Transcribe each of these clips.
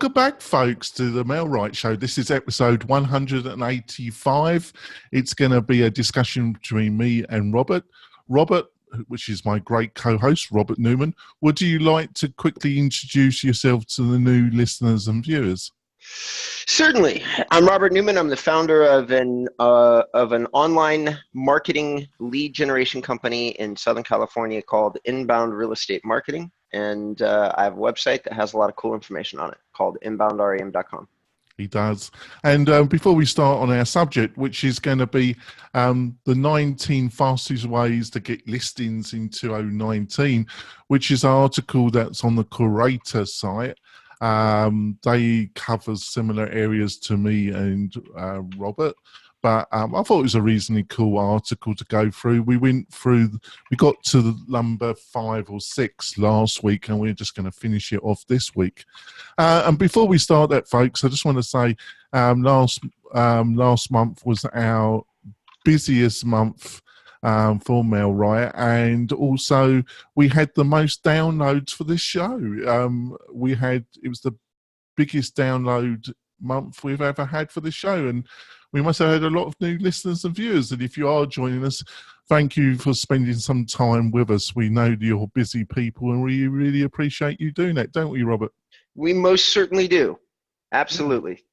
Welcome back, folks, to the Mail Right Show. This is episode 185. It's going to be a discussion between me and Robert. Robert, which is my great co-host, Robert Newman, would you like to quickly introduce yourself to the new listeners and viewers? Certainly. I'm Robert Newman. I'm the founder of an online marketing lead generation company in Southern California called Inbound Real Estate Marketing. And I have a website that has a lot of cool information on it called inboundrem.com. He does. And before we start on our subject, which is going to be the 19 fastest ways to get listings in 2019, which is an article that's on the curaytor site. They cover similar areas to me and Robert, but I thought it was a reasonably cool article to go through. We got to the number 5 or 6 last week, and we're just going to finish it off this week. And before we start that, folks, I just want to say last month was our busiest month for Mail Riot, and also we had the most downloads for this show. It was the biggest download month we've ever had for the show, and we must have had a lot of new listeners and viewers. And if you are joining us, thank you for spending some time with us. We know you're busy people, and we really appreciate you doing that, don't we, Robert? We most certainly do. Absolutely.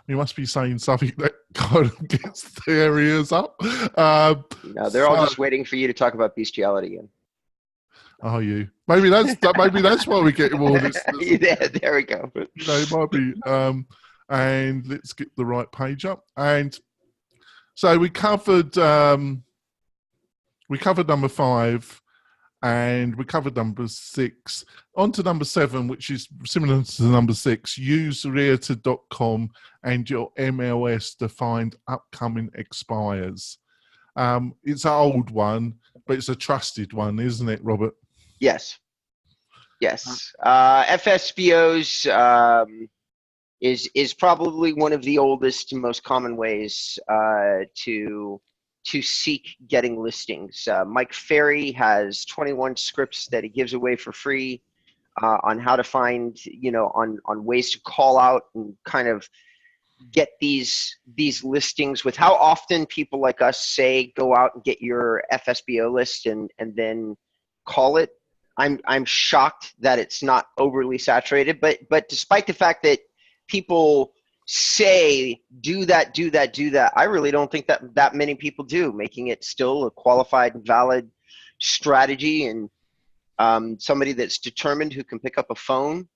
You must be saying something that kind of gets their ears up. No, they're all just waiting for you to talk about bestiality again. Are you? Maybe that's why we get all this. There we go. No, it might be. And let's get the right page up. And so we covered number 5, and we covered number 6. On to number 7, which is similar to number 6. Use realtor.com and your MLS to find upcoming expires. It's an old one, but it's a trusted one, isn't it, Robert? Yes. FSBOs is probably one of the oldest and most common ways to seek getting listings. Mike Ferry has 21 scripts that he gives away for free on how to find, on ways to call out and kind of get these listings with how often people like us say, go out and get your FSBO list and then call it. I'm shocked that it's not overly saturated, but despite the fact that people say do that, I really don't think that many people do, making it still a qualified and valid strategy. And somebody that's determined who can pick up a phone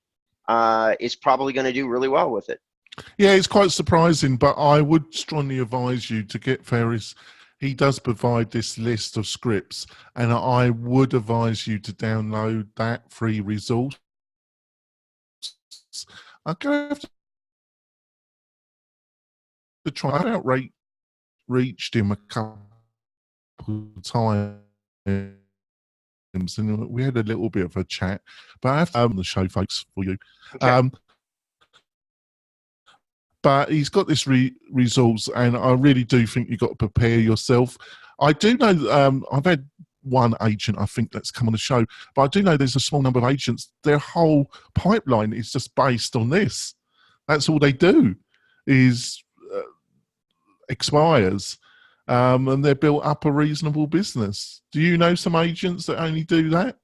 is probably going to do really well with it. Yeah, it's quite surprising, but I would strongly advise you to get Ferris. He does provide this list of scripts, and I would advise you to download that free resource. I'm going to have to try. I've reached him a couple of times, and we had a little bit of a chat, but I have to on the show, folks, for you. Okay. But he's got this resource, and I really do think you've got to prepare yourself. I do know I've had one agent, I think, that's come on the show, but I do know there's a small number of agents. Their whole pipeline is just based on this. That's all they do is expires, and they're built up a reasonable business. Do you know some agents that only do that?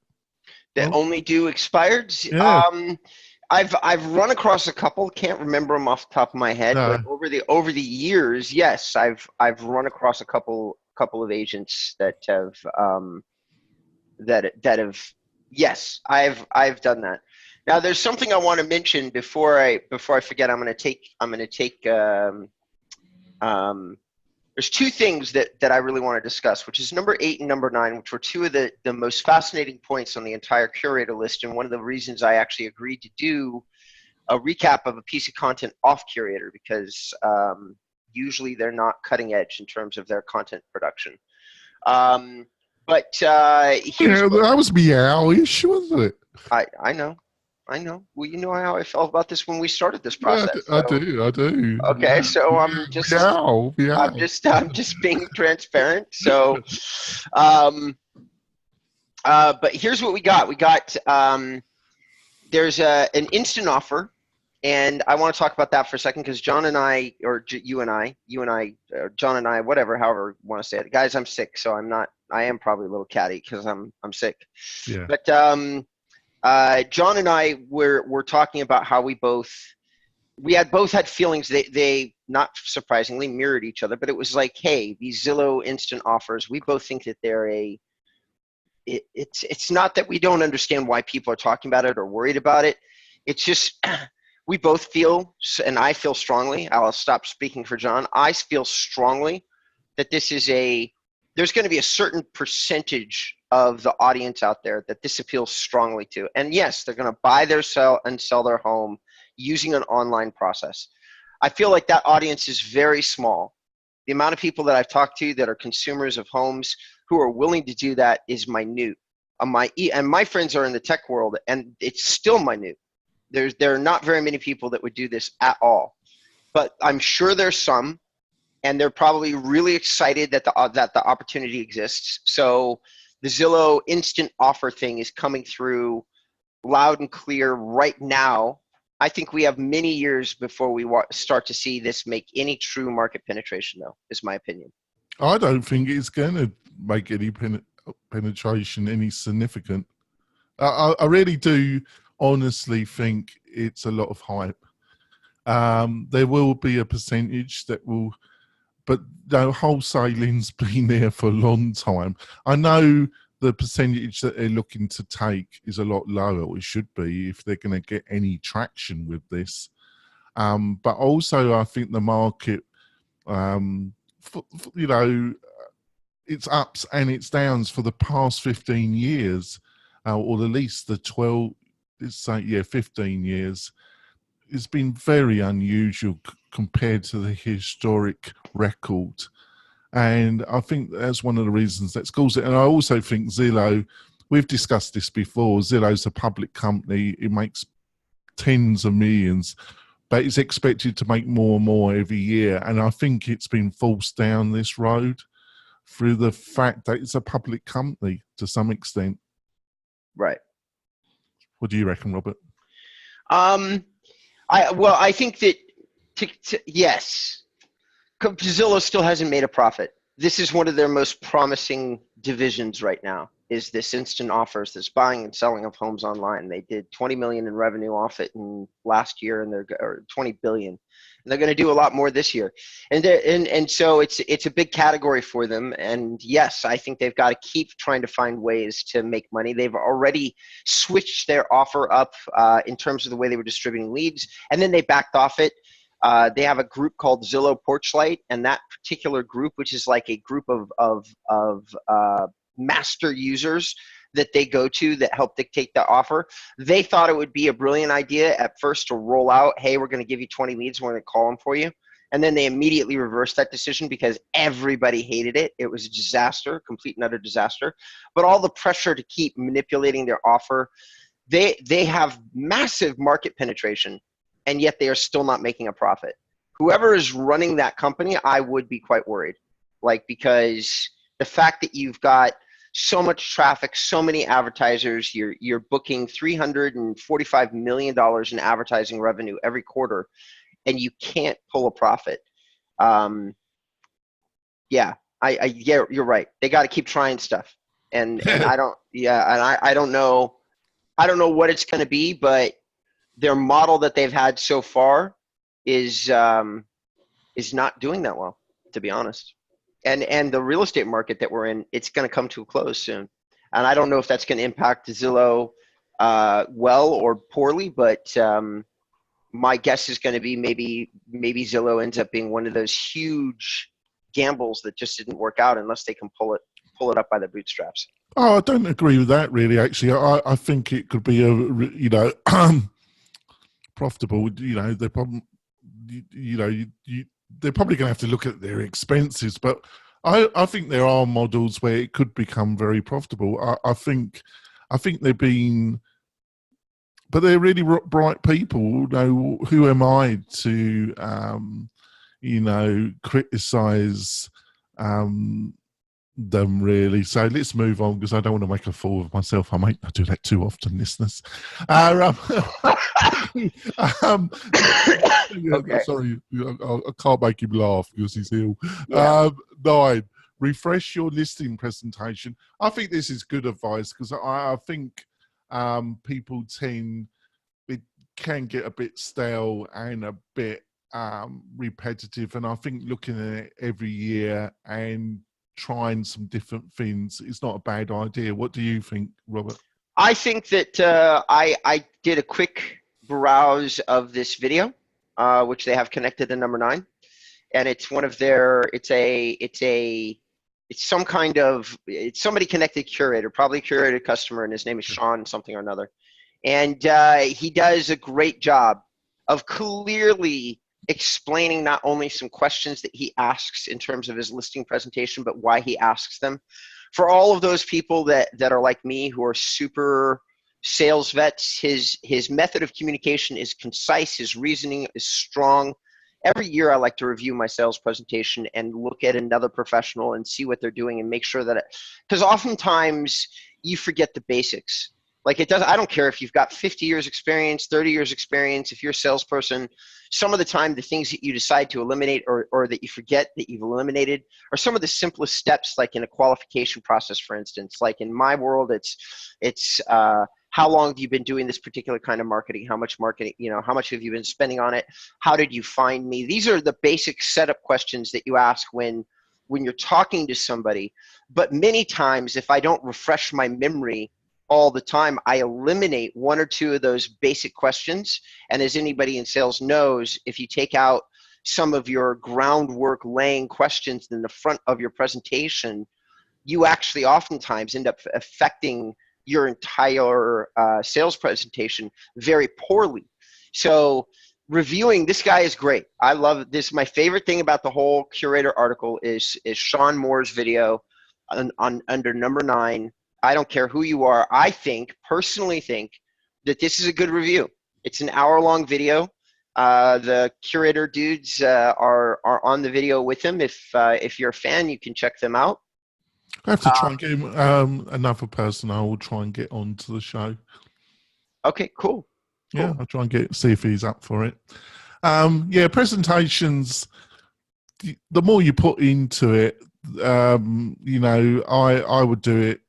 That only do expireds? Yeah. I've run across a couple. Can't remember them off the top of my head, No. but over the years, yes, I've run across a couple of agents that have yes, I've done that. Now, there's something I want to mention before I forget. There's 2 things that I really want to discuss, which is number 8 and number 9, which were 2 of the most fascinating points on the entire curator list, and one of the reasons I actually agreed to do a recap of a piece of content off curator, because usually they're not cutting edge in terms of their content production. But here's that was meowish, wasn't it? I know. Well, you know how I felt about this when we started this process. Yeah, I do. Okay, so I'm just I'm just being transparent. So, but here's what we got. We got there's an instant offer And I want to talk about that for a second because John and I, or John and I, whatever, however you want to say it. Guys, I'm sick, so I am probably a little catty because I'm sick. Yeah. But John and I were talking about how we had both had feelings. They not surprisingly mirrored each other, but it was like, hey, these Zillow instant offers, we both think that it's not that we don't understand why people are talking about it or worried about it. It's just we both feel, and I feel strongly, I'll stop speaking for John. I feel strongly that there's going to be a certain percentage of the audience out there that this appeals strongly to. And yes, they're going to buy sell their home using an online process. I feel like that audience is very small. The amount of people that I've talked to that are consumers of homes who are willing to do that is minute. And my friends are in the tech world, and it's still minute. There are not very many people that would do this at all. But I'm sure there's some, and they're probably really excited that the opportunity exists. So the Zillow instant offer thing is coming through loud and clear right now. I think we have many years before we start to see this make any true market penetration, though, is my opinion. I don't think it's going to make any penetration any significant. I really do honestly think it's a lot of hype. There will be a percentage that will, but no, wholesaling's been there for a long time. I know the percentage that they're looking to take is a lot lower, or it should be, if they're going to get any traction with this. But also, I think the market, you know, it's ups and it's downs for the past 15 years, or at least the 12, let's say, 15 years. It's been very unusual compared to the historic record. And I think that's one of the reasons that's caused it. And I also think Zillow, we've discussed this before, Zillow's a public company. It makes tens of millions, but it's expected to make more and more every year. And I think it's been forced down this road through the fact that it's a public company to some extent. Right. What do you reckon, Robert? I think that yes, Zillow still hasn't made a profit. This is one of their most promising divisions right now, is this instant offers, this buying and selling of homes online. They did 20 million in revenue off it in last year, and or 20 billion. And they're going to do a lot more this year. And so it's a big category for them. And yes, I think they've got to keep trying to find ways to make money. They've already switched their offer up in terms of the way they were distributing leads, and then they backed off it. They have a group called Zillow Porchlight, and that particular group, which is like a group of master users that they go to that help dictate the offer. They thought it would be a brilliant idea at first to roll out, hey, we're going to give you 20 leads, we're going to call them for you. And then they immediately reversed that decision because everybody hated it. It was a disaster, complete and utter disaster. But all the pressure to keep manipulating their offer, they have massive market penetration, and yet they are still not making a profit. Whoever is running that company, I would be quite worried. Because the fact that you've got so much traffic, so many advertisers, you're booking $345 million in advertising revenue every quarter, and you can't pull a profit. Yeah, you're right. They got to keep trying stuff. And I don't know what it's going to be, but their model that they've had so far is not doing that well, to be honest. And the real estate market that we're in, it's going to come to a close soon. And I don't know if that's going to impact Zillow well or poorly, but my guess is going to be maybe Zillow ends up being one of those huge gambles that just didn't work out unless they can pull it up by the bootstraps. Oh, I don't agree with that, really. Actually, I think it could be profitable. They're probably, they're probably going to have to look at their expenses, but I think there are models where it could become very profitable. I think they've been, but they're really bright people. Who am I to, criticize them really. So let's move on because I don't want to make a fool of myself. I do that too often, listeners. Um, yeah, Okay. sorry, I can't make him laugh because he's ill. Yeah. 9, refresh your listing presentation. I think this is good advice because I think people it can get a bit stale and a bit repetitive. And I think looking at it every year and trying some different things is not a bad idea. What do you think, Robert? I think that I did a quick browse of this video, which they have connected to number 9, and it's one of their. It's some kind of it's somebody connected curator, probably a curated customer, and his name is Sean something or another, and he does a great job of clearly explaining not only some questions that he asks in terms of his listing presentation, but why he asks them. For all of those people that are like me who are super sales vets, his method of communication is concise, his reasoning is strong. Every year I like to review my sales presentation and look at another professional and see what they're doing and make sure that because oftentimes you forget the basics. Like I don't care if you've got 50 years experience, 30 years experience, if you're a salesperson, some of the time the things that you decide to eliminate or that you forget that you've eliminated are some of the simplest steps, like in a qualification process, for instance. Like in my world, it's how long have you been doing this particular kind of marketing? How much marketing, how much have you been spending on it? How did you find me? These are the basic setup questions that you ask when you're talking to somebody. But many times, if I don't refresh my memory all the time, I eliminate one or two of those basic questions. And as anybody in sales knows, if you take out some of your groundwork laying questions in the front of your presentation, you actually oftentimes end up affecting your entire sales presentation very poorly. So reviewing, this guy is great. I love this. My favorite thing about the whole curator article is Sean Moore's video on under number 9. I don't care who you are. I personally think that this is a good review. It's an hour-long video. The curator dudes are on the video with him. If you're a fan, you can check them out. I have to try and get him, another person I will try and get onto the show. Okay, cool. Yeah, I'll try and see if he's up for it. Yeah, presentations, the more you put into it, I would do it.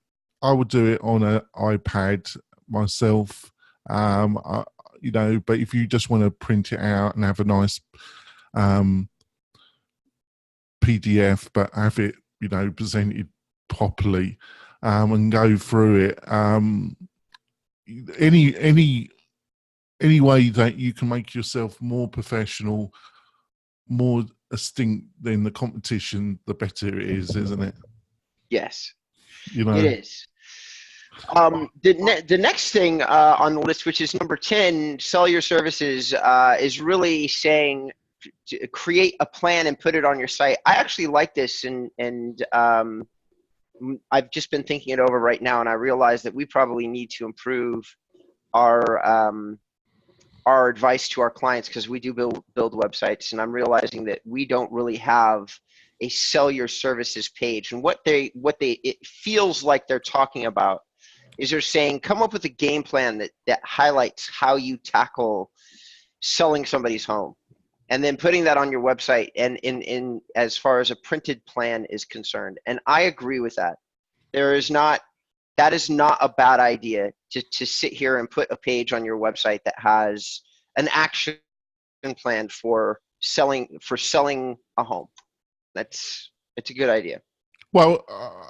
I would do it on an iPad myself, but if you just want to print it out and have a nice PDF, but have it, presented properly, and go through it. Any way that you can make yourself more professional, more distinct than the competition, the better it is, isn't it? Yes, it is. The next thing on the list, which is number 10, sell your services, is really saying to create a plan and put it on your site. I actually like this, and I've just been thinking it over right now, and I realize that we probably need to improve our advice to our clients, because we do build websites, and I'm realizing that we don't really have a sell your services page. And what it feels like they're talking about is they're saying, come up with a game plan that highlights how you tackle selling somebody's home, and then putting that on your website and in as far as a printed plan is concerned. And I agree with that. That is not a bad idea to sit here and put a page on your website that has an action plan for selling a home. It's a good idea. Well,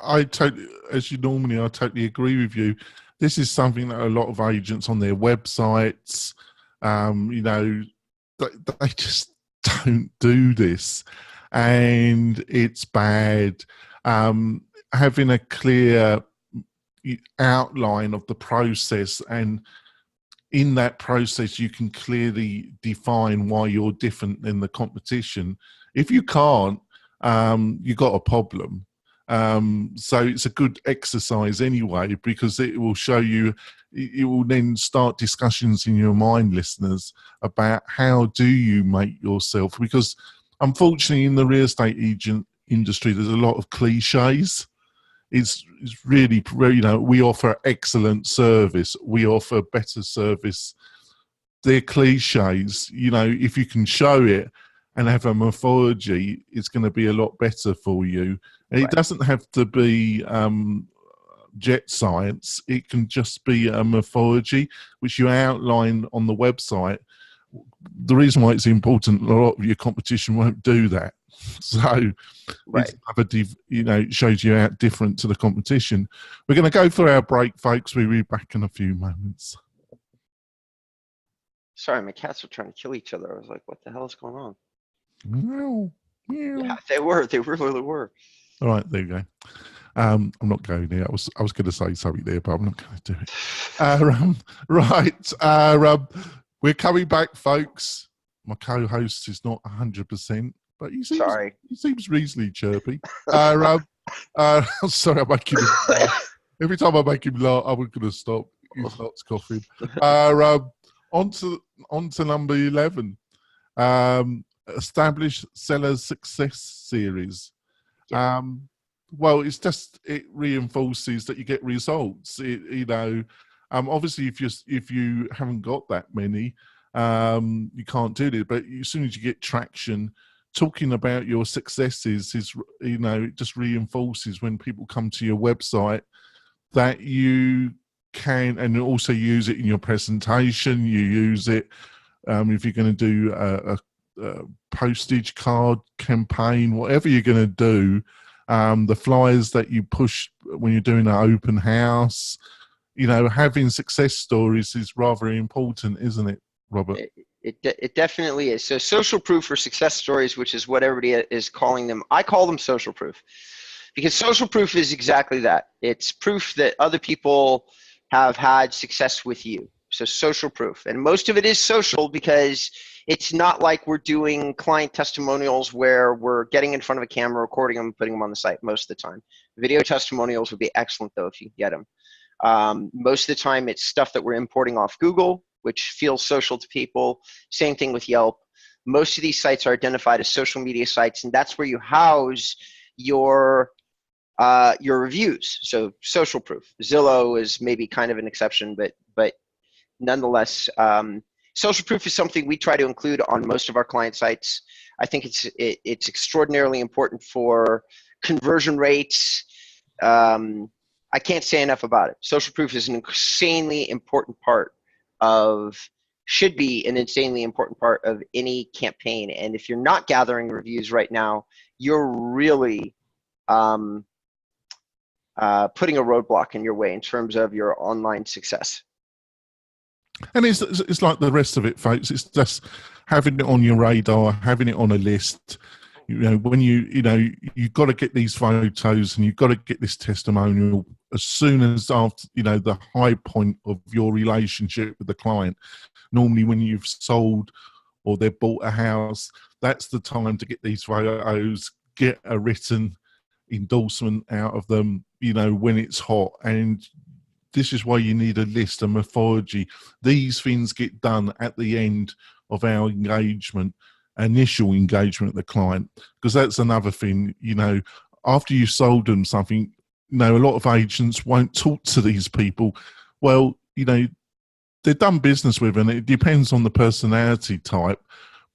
I totally agree with you. This is something that a lot of agents on their websites, they just don't do this, and it's bad. Having a clear outline of the process, and in that process you can clearly define why you're different than the competition. If you can't, you've got a problem. So it's a good exercise anyway, because it will show you, it will then start discussions in your mind, listeners, about how do you make yourself, because unfortunately in the real estate agent industry there's a lot of cliches. it's really, you know, we offer excellent service. We offer better service. They're cliches, you know, if you can show it and have a mythology, it's going to be a lot better for you. And it Right. doesn't have to be jet science. It can just be a mythology, which you outline on the website. The reason why it's important, a lot of your competition won't do that. So Right. it's you know, it shows you out different to the competition. We're going to go for our break, folks. We'll be back in a few moments. Sorry, my cats were trying to kill each other. I was like, what the hell is going on? Meow, Yeah, meow. they were. They really were. All right, there you go. I'm not going there. I was going to say something there, but I'm not going to do it. Right. We're coming back, folks. My co-host is not 100%, but Sorry. he seems reasonably chirpy. Sorry, I'm making him laugh. Every time I make him laugh, I'm going to stop. He starts coughing. On to number 11. Established sellers success series. Yeah. Well, it reinforces that you get results. You know, obviously if you haven't got that many, you can't do it. But as soon as you get traction, talking about your successes is, you know, it just reinforces when people come to your website that you can, and also use it in your presentation. You use it if you're going to do a postage card campaign, whatever you're going to do. The flyers that you push when you're doing an open house, you know, having success stories is rather important, isn't it, Robert? It definitely is. So social proof or success stories, which is what everybody is calling them. I call them social proof because social proof is exactly that. It's proof that other people have had success with you. So social proof. And most of it is social because it's not like we're doing client testimonials where we're getting in front of a camera, recording them, putting them on the site most of the time. Video testimonials would be excellent, though, if you get them. Most of the time, it's stuff that we're importing off Google, which feels social to people. Same thing with Yelp. Most of these sites are identified as social media sites, and that's where you house your reviews. So social proof. Zillow is maybe kind of an exception, but nonetheless, social proof is something we try to include on most of our client sites. I think it's extraordinarily important for conversion rates. I can't say enough about it. Social proof is an insanely important part should be an insanely important part of any campaign. And if you're not gathering reviews right now, you're really putting a roadblock in your way in terms of your online success. And it's like the rest of it, folks. It's just having it on your radar, having it on a list. You know, when you know, you've got to get these photos and you've got to get this testimonial as soon as after, you know, the high point of your relationship with the client. Normally when you've sold or they've bought a house, that's the time to get these photos, get a written endorsement out of them, you know, when it's hot. And this is why you need a list, a mythology. These things get done at the end of our engagement, initial engagement with the client, because that's another thing, you know, after you've sold them something, you know, a lot of agents won't talk to these people. Well, you know, they're done business with, and it depends on the personality type.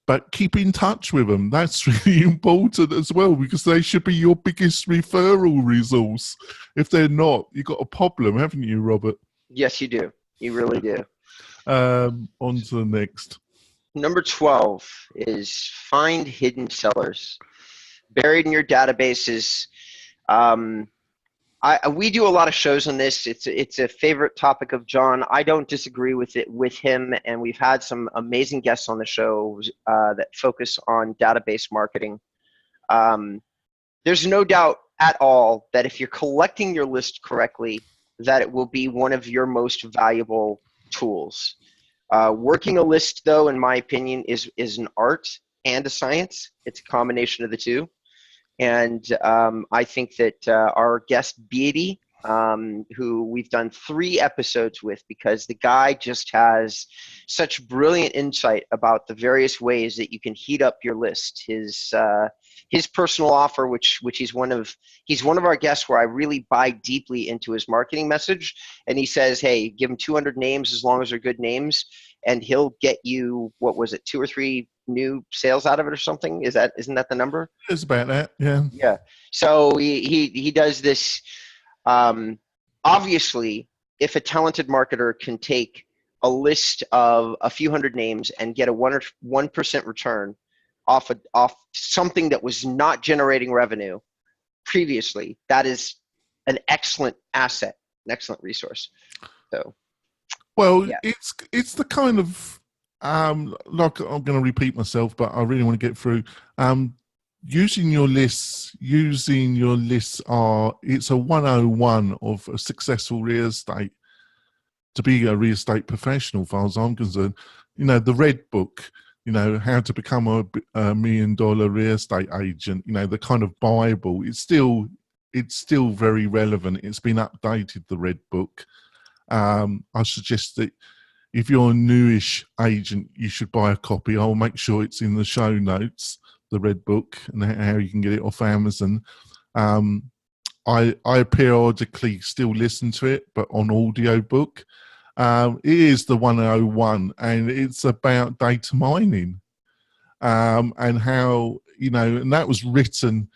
But keep in touch with them. That's really important as well, because they should be your biggest referral resource. If they're not, you've got a problem, haven't you, Robert? Yes, you do. You really do. On to the next. Number 12 is find hidden sellers. Buried in your databases. We do a lot of shows on this. It's a favorite topic of John. I don't disagree with him, and we've had some amazing guests on the show that focus on database marketing. There's no doubt at all that if you're collecting your list correctly, that it will be one of your most valuable tools. Working a list, though, in my opinion, is an art and a science. It's a combination of the two. And I think that our guest Beatty who we've done 3 episodes with, because the guy just has such brilliant insight about the various ways that you can heat up your list. His personal offer, which he's one of our guests where I really buy deeply into his marketing message, and he says, hey, give him 200 names as long as they're good names, and he'll get you, what was it, 2 or 3 new sales out of it or something? Isn't that the number? It's about that, yeah. Yeah. So he does this. Obviously, if a talented marketer can take a list of a few hundred names and get a 1% return off something that was not generating revenue previously, that is an excellent asset, an excellent resource. So, Well, yeah. it's the kind of like, I'm going to repeat myself, but I really want to get through. Using your lists it's a 101 of a successful real estate, to be a real estate professional, as far as I'm concerned. The red book, how to become a $1 million real estate agent, the kind of Bible. It's still very relevant. It's been updated, the red book. I suggest that if you're a newish agent, you should buy a copy. I'll make sure it's in the show notes, the red book, and how you can get it off Amazon. I periodically still listen to it, but on audio book. It is the 101, and it's about data mining, and how, and that was written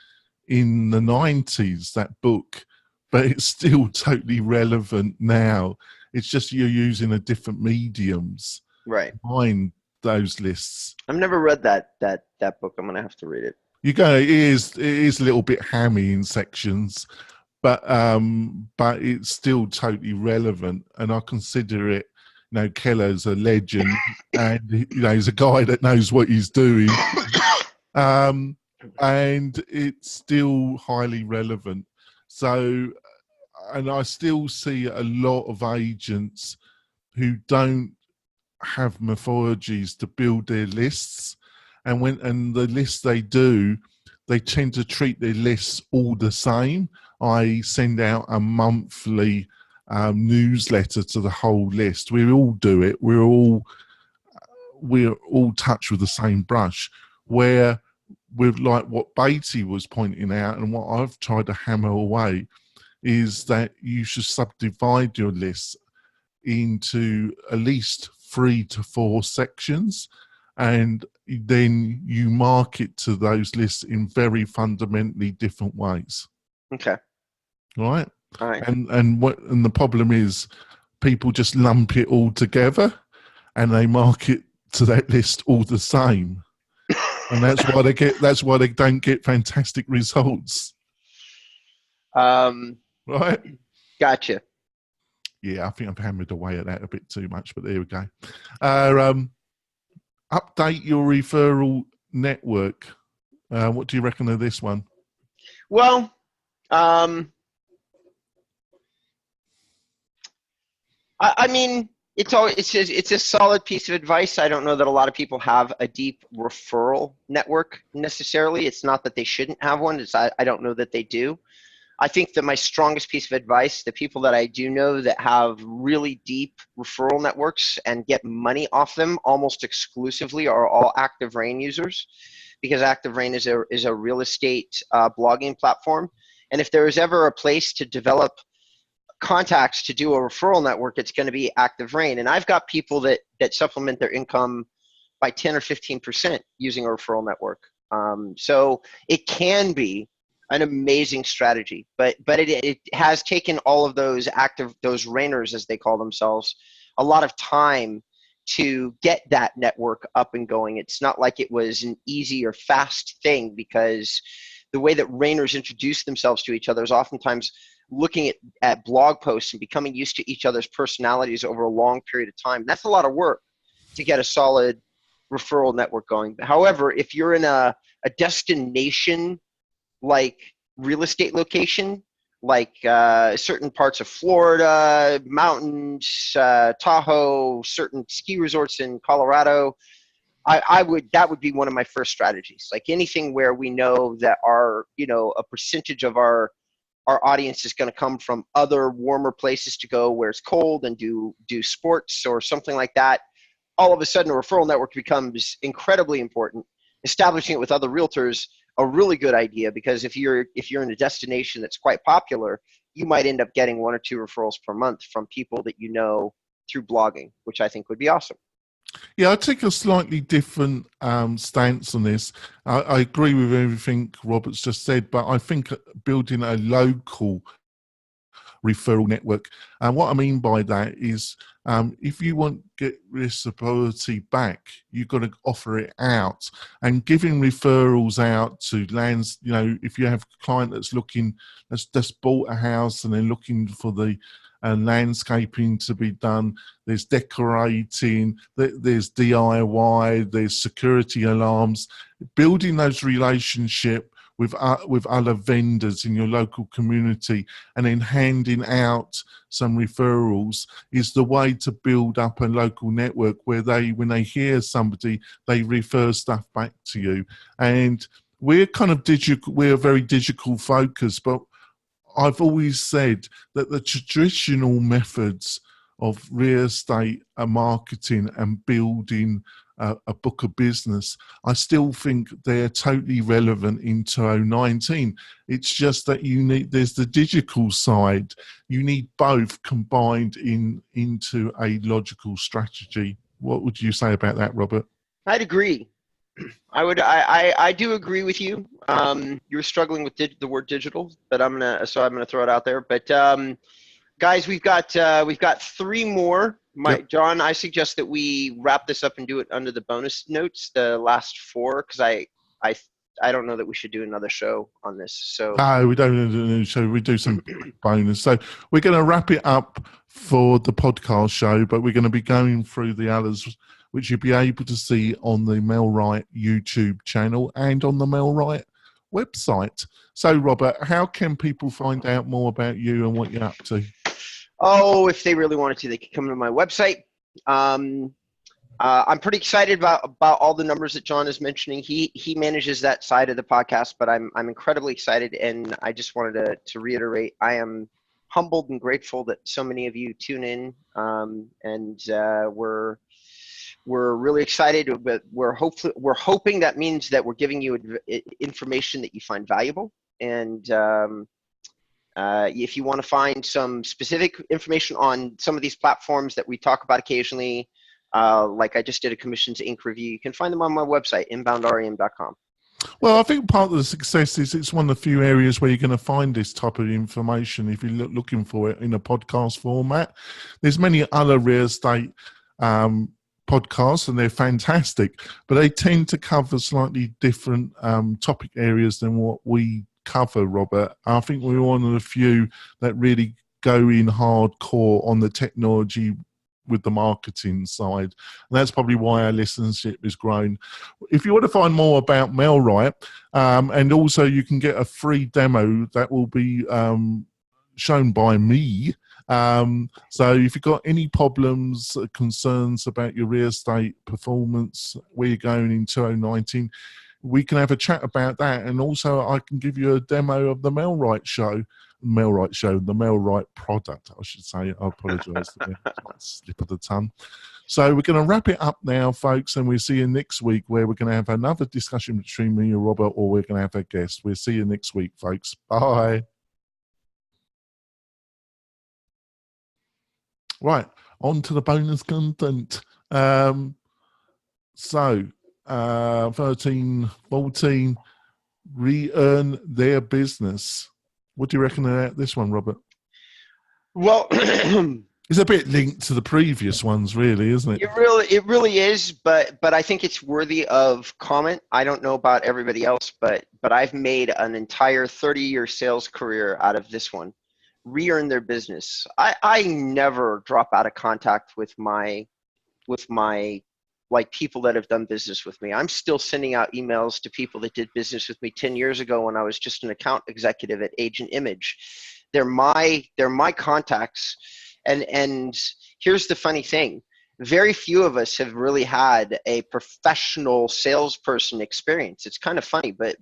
in the 90s, that book, but it's still totally relevant now. It's just you're using a different mediums Right. to mine those lists. I've never read that book. I'm gonna have to read it. It is a little bit hammy in sections, but it's still totally relevant, and I consider it. Keller's a legend, and he's a guy that knows what he's doing, and it's still highly relevant. So, and I still see a lot of agents who don't have methodologies to build their lists, and the lists they do, they tend to treat their lists all the same. I send out a monthly newsletter to the whole list. We all do it. We're all touched with the same brush. Where, with like what Beatty was pointing out, and what I've tried to hammer away, is that you should subdivide your lists into at least 3 to 4 sections, and then you market to those lists in very fundamentally different ways. Okay. Right. All right. And the problem is, people just lump it all together, and they market to that list all the same, and that's why they don't get fantastic results. Right. Gotcha. Yeah, I think I've hammered away at that a bit too much, but there we go. Update your referral network. What do you reckon of this one? Well, I mean, it's a solid piece of advice. I don't know that a lot of people have a deep referral network necessarily. It's not that they shouldn't have one. I don't know that they do. I think that my strongest piece of advice, the people that I do know that have really deep referral networks and get money off them almost exclusively, are all Active Rain users, because Active Rain is a real estate blogging platform. And if there is ever a place to develop contacts to do a referral network, it's going to be Active Rain. And I've got people that supplement their income by 10 or 15% using a referral network. So it can be an amazing strategy, but it has taken all of those Rainers, as they call themselves, a lot of time to get that network up and going. It's not like it was an easy or fast thing, because the way that Rainers introduce themselves to each other is oftentimes looking at blog posts and becoming used to each other's personalities over a long period of time. That's a lot of work to get a solid referral network going. However, if you're in a destination like real estate location, like certain parts of Florida, mountains, Tahoe, certain ski resorts in Colorado, that would be one of my first strategies. Like anything where we know that a percentage of our our audience is going to come from other warmer places to go where it's cold and do sports or something like that, all of a sudden a referral network becomes incredibly important. Establishing it with other realtors, a really good idea, because if you're in a destination that's quite popular, you might end up getting 1 or 2 referrals per month from people that you know through blogging, which I think would be awesome. Yeah, I take a slightly different stance on this. I agree with everything Robert's just said, but I think building a local referral network, and what I mean by that is if you want to get reciprocity back, you've got to offer it out, and giving referrals out to lands. If you have a client that's just bought a house and they're looking for the landscaping to be done, there's decorating, there's DIY, there's security alarms, building those relationships with other vendors in your local community, and then handing out some referrals is the way to build up a local network where when they hear somebody, they refer stuff back to you. And we're kind of digital, we're very digital focused, but I've always said that the traditional methods of real estate marketing and building a book of business, I still think they're totally relevant in 2019. It's just that there's the digital side. You need both combined into a logical strategy. What would you say about that, Robert? I'd agree. I do agree with you. You're struggling with the word digital, but I'm gonna throw it out there. But guys, we've got 3 more. Yep. John, I suggest that we wrap this up and do it under the bonus notes, the last 4, because I don't know that we should do another show on this. So no, we don't do a new show. We do some bonus. So we're going to wrap it up for the podcast show, but we're going to be going through the others, which you'll be able to see on the Melwright YouTube channel and on the Melwright website. So, Robert, how can people find out more about you and what you're up to? Oh, if they really wanted to, they could come to my website. I'm pretty excited about all the numbers that John is mentioning. He manages that side of the podcast, but I'm incredibly excited, and I just wanted to reiterate, I am humbled and grateful that so many of you tune in, and we're really excited. But we're hoping that means that we're giving you information that you find valuable, and if you want to find some specific information on some of these platforms that we talk about occasionally, like I just did a Commissions Inc. review, you can find them on my website, inboundrem.com. Well, I think part of the success is it's one of the few areas where you're going to find this type of information if you're looking for it in a podcast format. There's many other real estate podcasts, and they're fantastic, but they tend to cover slightly different topic areas than what we cover, Robert. I think we're one of the few that really go in hardcore on the technology with the marketing side, and that's probably why our listenership has grown. If you want to find more about Melwright, and also you can get a free demo that will be shown by me. So if you've got any problems, concerns about your real estate performance, where you're going in 2019, we can have a chat about that. And also I can give you a demo of the Melwright show, the Melwright product, I should say. I apologise for the slip of the tongue. So we're going to wrap it up now, folks, and we'll see you next week, where we're going to have another discussion between me and Robert, or we're going to have a guest. We'll see you next week, folks. Bye. Right, on to the bonus content. 13, 14, re-earn their business. What do you reckon about this one, Robert? Well, it's a bit linked to the previous ones, really, isn't it? It really is, but I think it's worthy of comment. I don't know about everybody else, but I've made an entire 30-year sales career out of this one. Re-earn their business. I never drop out of contact with my like people that have done business with me. I'm still sending out emails to people that did business with me 10 years ago when I was just an account executive at Agent Image. They're my contacts. And here's the funny thing. Very few of us have really had a professional salesperson experience. It's kind of funny, but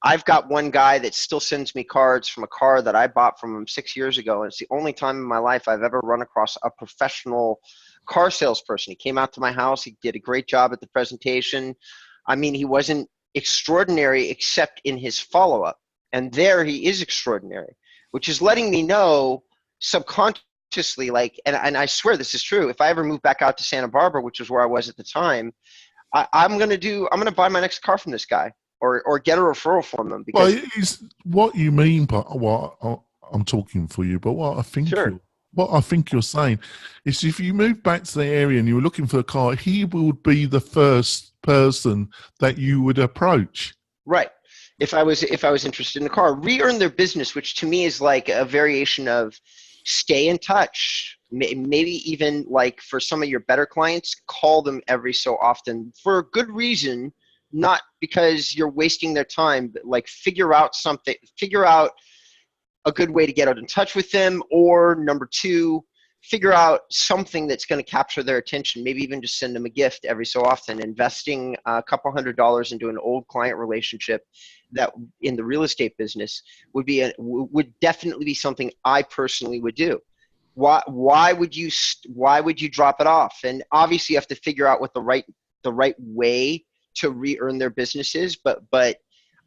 I've got one guy that still sends me cards from a car that I bought from him 6 years ago. And it's the only time in my life I've ever run across a professional car salesperson. He came out to my house. He did a great job at the presentation. I mean, he wasn't extraordinary except in his follow-up. And there he is extraordinary, which is letting me know subconsciously, like, and I swear this is true, if I ever move back out to Santa Barbara, which was where I was at the time, I'm gonna buy my next car from this guy, or get a referral from them, Well, because it's what you mean, but I'm talking for you. But sure, what I think you're saying is, if you move back to the area and you were looking for a car, he would be the first person that you would approach. right. If I was interested in the car, re-earn their business, which to me is like a variation of stay in touch. Maybe even like for some of your better clients, call them every so often for a good reason, not because you're wasting their time, but like figure out a good way to get out in touch with them, or number two, figure out something that's going to capture their attention. Maybe even just send them a gift every so often. Investing a couple $100s into an old client relationship that in the real estate business would definitely be something I personally would do. Why would you drop it off? And obviously you have to figure out what the right way to re-earn their business is, but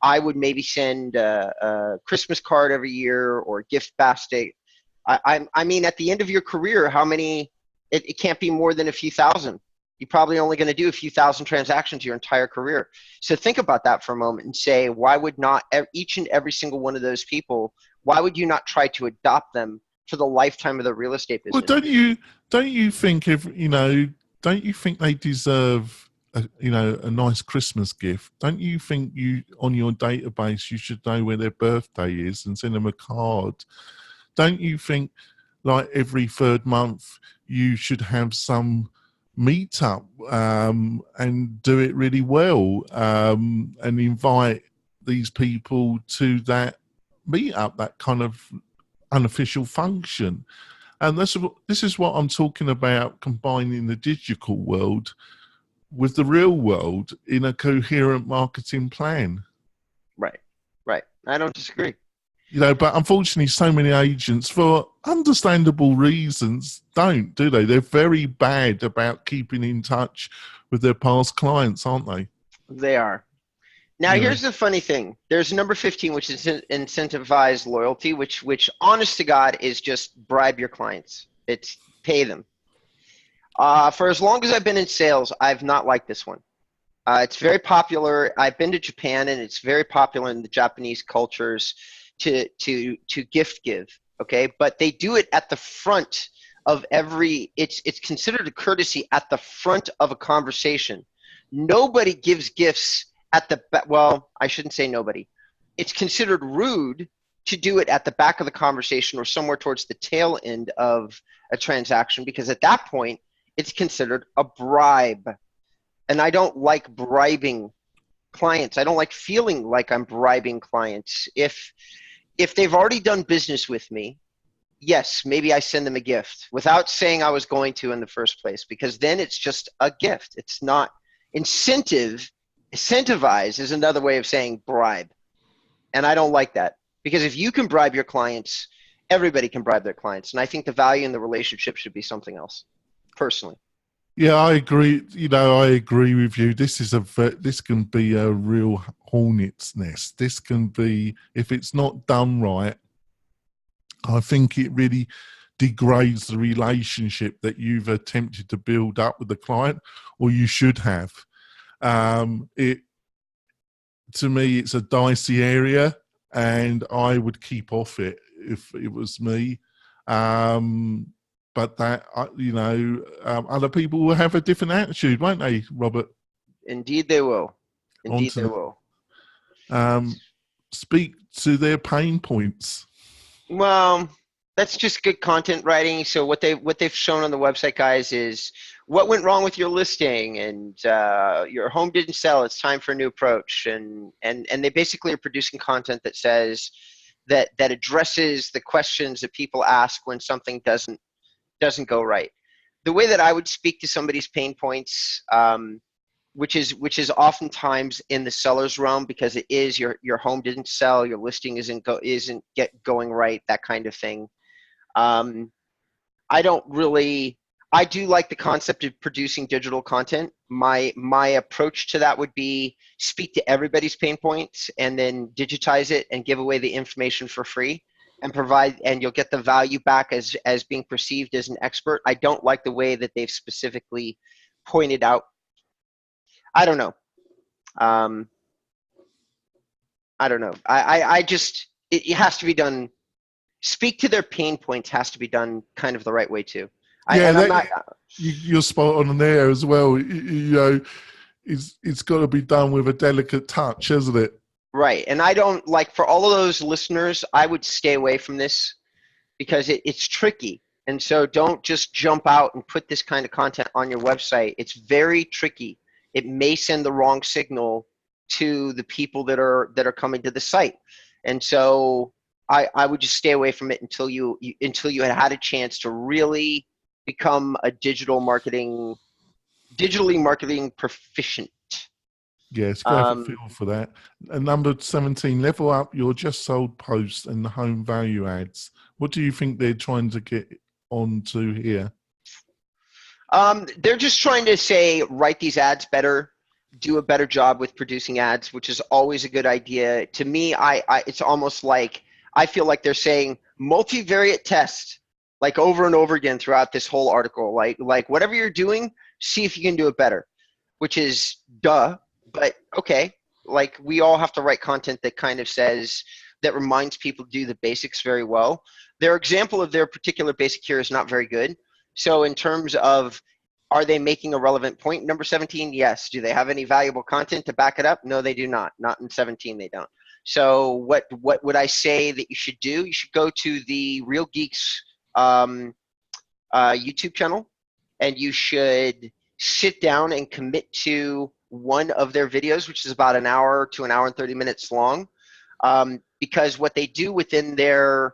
I would maybe send a Christmas card every year, or a gift basket. I mean, at the end of your career, how many? It can't be more than a few thousand. You're probably only going to do a few thousand transactions your entire career. So think about that for a moment and say, why would not each and every single one of those people? Why would you not try to adopt them for the lifetime of the real estate Well, business? don't you think if don't you think they deserve a nice Christmas gift? Don't you think you on your database you should know where their birthday is and send them a card? Don't you think like every third month you should have some meetup and do it really well and invite these people to that meetup, that kind of unofficial function? And this is what I'm talking about, combining the digital world with the real world in a coherent marketing plan. Right, right. I don't disagree. But unfortunately, so many agents, for understandable reasons, don't, do they? They're very bad about keeping in touch with their past clients, aren't they? They are. Now, You know, here's the funny thing. There's number 15, which is incentivize loyalty, which honest to God is just bribe your clients. It's pay them. For as long as I've been in sales, I've not liked this one. It's very popular. I've been to Japan, and it's very popular in the Japanese cultures to gift give. Okay, but they do it at the front of every. It's considered a courtesy at the front of a conversation. Nobody gives gifts at the back. Well, I shouldn't say nobody. It's considered rude to do it at the back of the conversation or somewhere towards the tail end of a transaction, because at that point it's considered a bribe. And I don't like bribing clients. I don't like feeling like I'm bribing clients. If they've already done business with me, yes, maybe I send them a gift without saying I was going to in the first place, because then it's just a gift. It's not incentive. Incentivize is another way of saying bribe. And I don't like that, because if you can bribe your clients, everybody can bribe their clients. And I think the value in the relationship should be something else, personally. yeah, I agree. I agree with you. This can be a real hornet's nest. This can be, if it's not done right, I think it really degrades the relationship that you've attempted to build up with the client, or you should have. It To me, it's a dicey area, and I would keep off it if it was me. But other people will have a different attitude, won't they, Robert? Indeed, they will. On Indeed, to they will. speak to their pain points. Well, that's just good content writing. So what they've shown on the website, guys, is what went wrong with your listing, and your home didn't sell. It's time for a new approach, and they basically are producing content that says that addresses the questions that people ask when something doesn't go right. The way that I would speak to somebody's pain points, which is oftentimes in the seller's realm, because it is your home didn't sell, your listing isn't going right, that kind of thing. I don't really. I do like the concept of producing digital content. My approach to that would be speak to everybody's pain points and then digitize it and give away the information for free and provide, and you'll get the value back as being perceived as an expert. I don't like the way that they've specifically pointed out. I don't know. I don't know. I just, it has to be done. Speak to their pain points has to be done kind of the right way too. Yeah, And I'm not. you're spot on there as well. You know, it's got to be done with a delicate touch, hasn't it? Right. And I don't like, for all of those listeners, I would stay away from this because it's tricky. And so don't just jump out and put this kind of content on your website. It's very tricky. It may send the wrong signal to the people that are coming to the site. And so I would just stay away from it until you had a chance to really become a digitally marketing proficient. Yes, go have a feel for that. And number 17, level up your just sold posts and the home value ads. What do you think they're trying to get onto here? They're just trying to say, write these ads better, do a better job with producing ads, which is always a good idea. To me, it's almost like, I feel like they're saying multivariate test, like over and over again throughout this whole article. Like whatever you're doing, see if you can do it better, which is duh, but okay. Like, we all have to write content that kind of says, that reminds people to do the basics very well. Their example of their particular basic here is not very good. So in terms of, are they making a relevant point? Number 17, yes. Do they have any valuable content to back it up? No, they do not. Not in 17, they don't. So what would I say that you should do? You should go to the Real Geeks YouTube channel, and you should sit down and commit to one of their videos, which is about an hour to an hour and 30 minutes long. Because what they do within their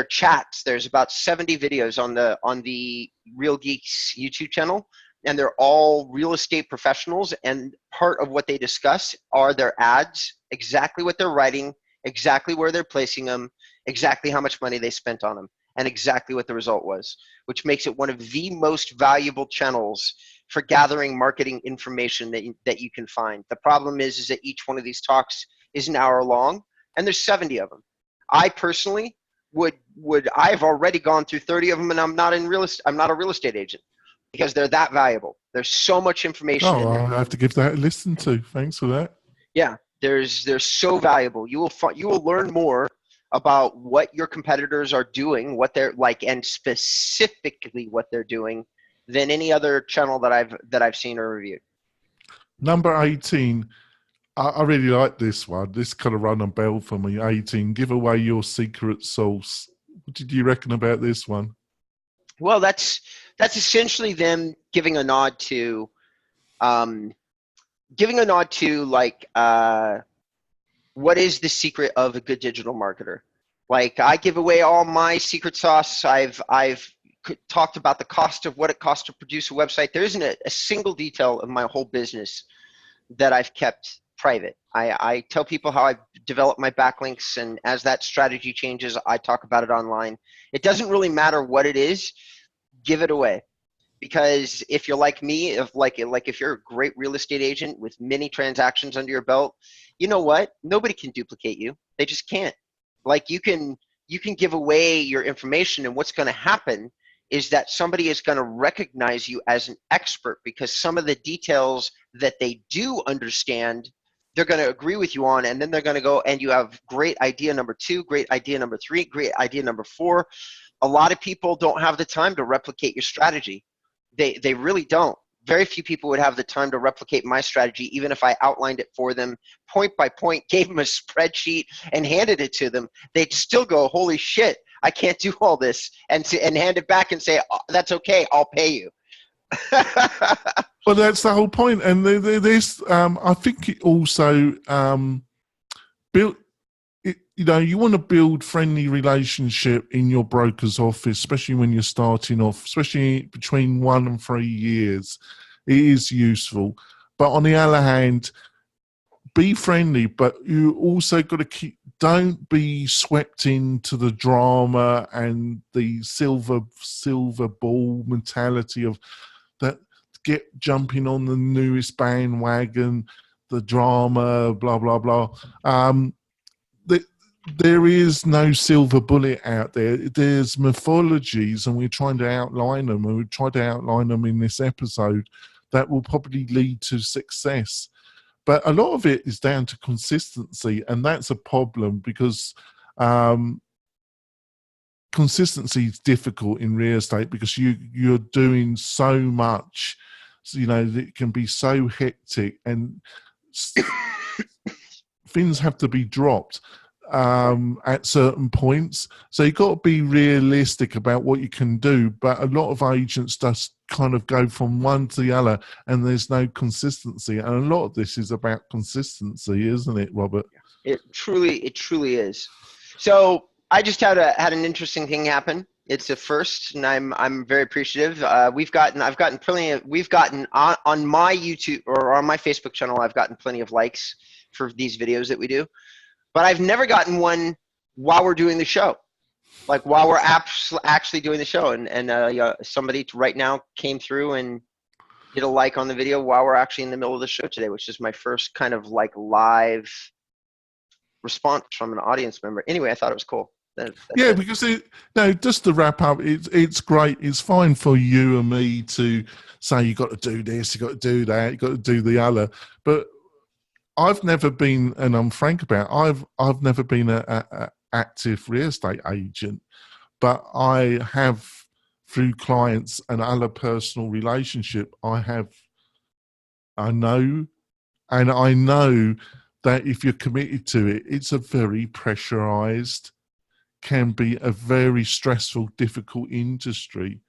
chats, there's about 70 videos on the Real Geeks YouTube channel, and they're all real estate professionals, and part of what they discuss are their ads, exactly what they're writing, exactly where they're placing them, exactly how much money they spent on them, and exactly what the result was, which makes it one of the most valuable channels for gathering marketing information that you can find. The problem is that each one of these talks is an hour long, and there's 70 of them. I personally I've already gone through 30 of them, and I'm not a real estate agent, because they're that valuable. There's so much information in there. I have to give that a listen to. Thanks for that. Yeah, they're so valuable. You will learn more about what your competitors are doing, what they're like, and specifically what they're doing, than any other channel that I've seen or reviewed. Number 18. I really like this one. This kind of rung a bell for me. 18. Give away your secret sauce. What did you reckon about this one? Well, that's essentially them giving a nod to, like, what is the secret of a good digital marketer? Like, I give away all my secret sauce. I've talked about the cost of what it costs to produce a website. There isn't a single detail of my whole business that I've kept private. I tell people how I've developed my backlinks, and as that strategy changes, I talk about it online. It doesn't really matter what it is, give it away. Because if you're like me, if you're a great real estate agent with many transactions under your belt, you know what? Nobody can duplicate you. They just can't. Like, you can give away your information, and what's going to happen is that somebody is going to recognize you as an expert, because some of the details that they do understand, they're going to agree with you on, and then they're going to go, and you have great idea number 2, great idea number 3, great idea number 4. A lot of people don't have the time to replicate your strategy. They really don't. Very few people would have the time to replicate my strategy, even if I outlined it for them point by point, gave them a spreadsheet, and handed it to them. They'd still go, holy shit, I can't do all this, and hand it back and say, oh, that's okay, I'll pay you. Well, that's the whole point. And there's, I think it also built. You want to build friendly relationship in your broker's office, especially when you're starting off, especially between 1 and 3 years. It is useful. But on the other hand, be friendly, but you also got to don't be swept into the drama and the silver ball mentality of that, get jumping on the newest bandwagon, the drama, blah blah blah. There is no silver bullet out there. There's mythologies, and we're trying to outline them, and we've tried to outline them in this episode that will probably lead to success. But a lot of it is down to consistency, and that's a problem because consistency is difficult in real estate because you're doing so much, you know, that it can be so hectic, and things have to be dropped at certain points. So you've got to be realistic about what you can do. But a lot of agents just kind of go from one to the other, and there's no consistency. And a lot of this is about consistency, isn't it, Robert? It truly is. So I just had an interesting thing happen. It's a first, and I'm very appreciative. We've gotten on my YouTube or on my Facebook channel, I've gotten plenty of likes for these videos that we do, but I've never gotten one while we're doing the show, like while we're actually doing the show. And somebody right now came through and did a like on the video while we're actually in the middle of the show today, which is my first kind of like live response from an audience member. Anyway, I thought it was cool. Yeah, because just to wrap up, it's great. It's fine for you and me to say you got to do this, you got to do that, you got to do the other. But I've never been, and I'm frank about, I've never been a active real estate agent, but I have, through clients and other personal relationship, I know that if you're committed to it, it's a very pressurized, can be a very stressful, difficult industry.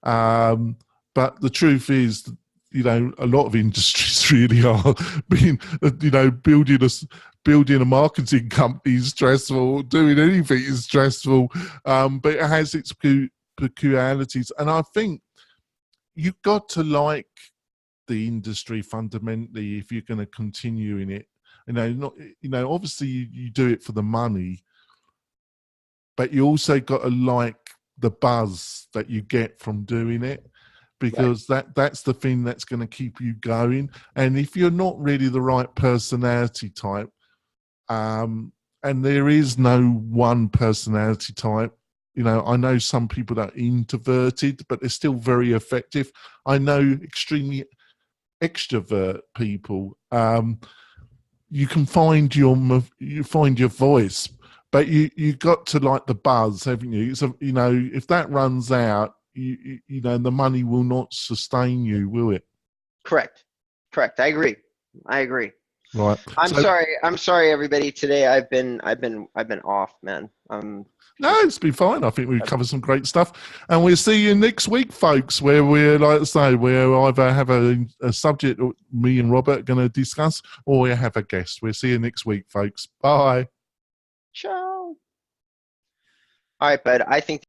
But the truth is, you know, a lot of industries really are being, you know, building a marketing company is stressful, doing anything is stressful, but it has its peculiarities. And I think you've got to like the industry fundamentally if you're going to continue in it. Obviously you do it for the money, but you also got to like the buzz that you get from doing it, because that's the thing that's going to keep you going. And if you're not really the right personality type, and there is no one personality type, you know, I know some people that are introverted, but they're still very effective. I know extremely extrovert people. You can find your voice, but you got to like the buzz, haven't you? So, you know, if that runs out, you know, the money will not sustain you, will it? Correct. I agree. Right. I'm sorry, everybody. Today I've been off, man. No, it's been fine. I think we've covered some great stuff, and we'll see you next week, folks. Where we're, like I say, we'll either have a subject me and Robert are going to discuss, or we have a guest. We'll see you next week, folks. Bye. Ciao. All right, bud. I think